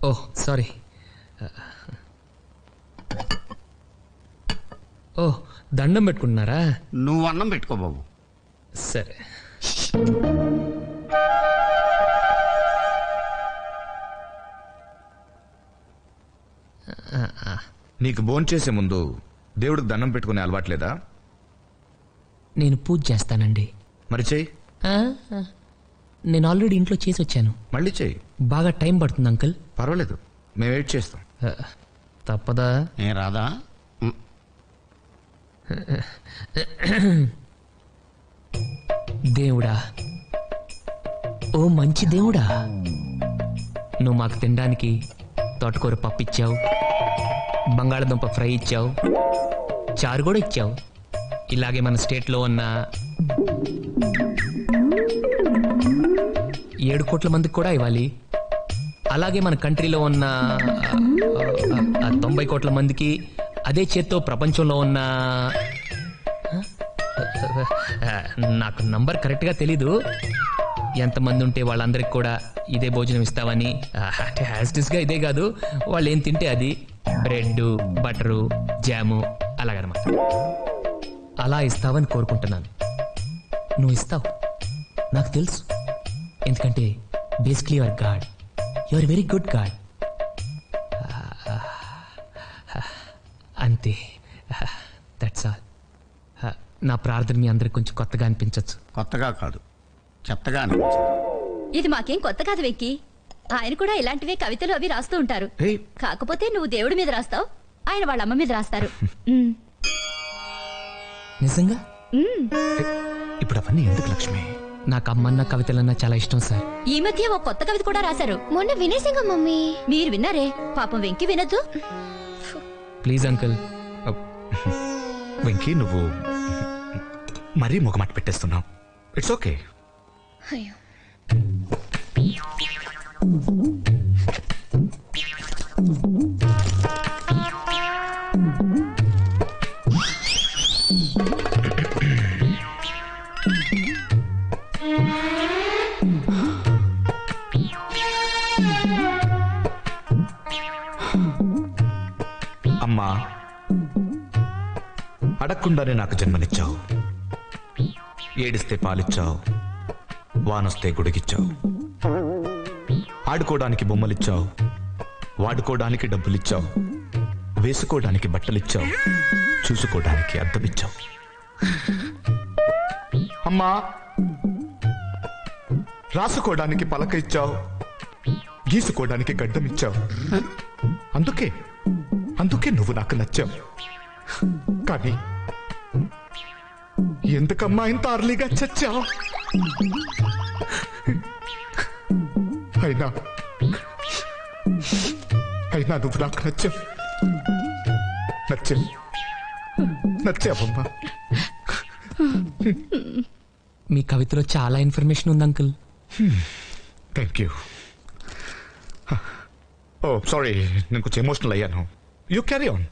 ఓహ్ sorry. ఓహ్ దండం పెట్టుకుంటున్నారా? నువ్వు అన్నం పెట్టుకో బాబు. సరే. నీకు భోంచేసే ముందు దేవుడికి దండం పెట్టుకునే అలవాట్లేదా? నేను పూజ చేస్తానండి. మరి చెయ్యి. నేను ఆల్రెడీ ఇంట్లో చేసి వచ్చాను. మళ్ళీ చెయ్యి. బాగా టైం పడుతుంది అంకుల్. పర్వాలేదు, మేము వెయిట్ చేస్తాం. తప్పదా? ఏ రాదా? దేవుడా, ఓ మంచి దేవుడా, నువ్వు మాకు తినడానికి తోటకూర పప్పు ఇచ్చావు, బంగాళదుంప ఫ్రై ఇచ్చావు, చారు కూడా ఇచ్చావు. ఇలాగే మన స్టేట్లో ఉన్న 7 కోట్ల మందికి కూడా ఇవ్వాలి. అలాగే మన కంట్రీలో ఉన్న 90 కోట్ల మందికి, అదే చేత్తో ప్రపంచంలో ఉన్న నాకు నంబర్ కరెక్ట్గా తెలీదు, ఎంతమంది ఉంటే వాళ్ళందరికి కూడా ఇదే భోజనం ఇస్తావని. అంటే హ్యాస్టిస్గా ఇదే కాదు, వాళ్ళు ఏం తింటే అది, బ్రెడ్, బటరు, జాము అలాగనమాట. అలా ఇస్తావని కోరుకుంటున్నాను. నువ్వు ఇస్తావు, నాకు తెలుసు. ఎందుకంటే basically your God, your very good God. అంతే, దట్స్ ఆల్. నా ప్రార్థన మీ అందరికి కొంచెం కొత్తగా అనిపించవచ్చు. కొత్తగా కాదు, చెత్తగా అనిపించదు. ఇది మాకేం కొత్త కాదు వెంకీ. ఆయన కూడా ఇలాంటివే కవితలు అవి రాస్తూ ఉంటారు. కాకపోతే నువ్వు దేవుడి మీద రాస్తావు, ఆయన వాళ్ళ అమ్మ మీద రాస్తారు. నిజంగా? ఇప్పుడు అవన్నీ ఎందుకు లక్ష్మి? నాకు అమ్మన్న కవితలన్నా చాలా ఇష్టం సార్. ఈ మధ్య ఓ కొత్త కవిత కూడా రాశారు. మొన్న వినేసింగా మమ్మీ. మీరు విన్నారే? పాపం వెంకీ వినొద్దు. Please uncle. వెంకీ, నువ్వు మరీ మొగమాట పెట్టేస్తున్నావు. It's okay. అయ్యో, అమ్మా, అడగకుండానే నాకు జన్మనిచ్చావు. ఏడిస్తే పాలిచ్చావు, వానొస్తే గుడిగిచ్చావు. ఆడుకోవడానికి బొమ్మలిచ్చావు, వాడుకోవడానికి డబ్బులిచ్చావు, వేసుకోవడానికి బట్టలిచ్చావు, చూసుకోవడానికి అద్దమిచ్చావు. అమ్మా, రాసుకోవడానికి పలక ఇచ్చావు, గీసుకోవడానికి గడ్డమిచ్చావు. అందుకే నువ్వు నాకు నచ్చావు. కానీ ఎందుకమ్మా ఇంత అర్లీగా చచ్చావు? అయినా నువ్వు నాకు నచ్చావమ్మా. మీ కవితలో చాలా ఇన్ఫర్మేషన్ ఉంది uncle. Thank you. Oh sorry, నేను కొంచెం ఎమోషనల్ అయ్యాను. You carry on.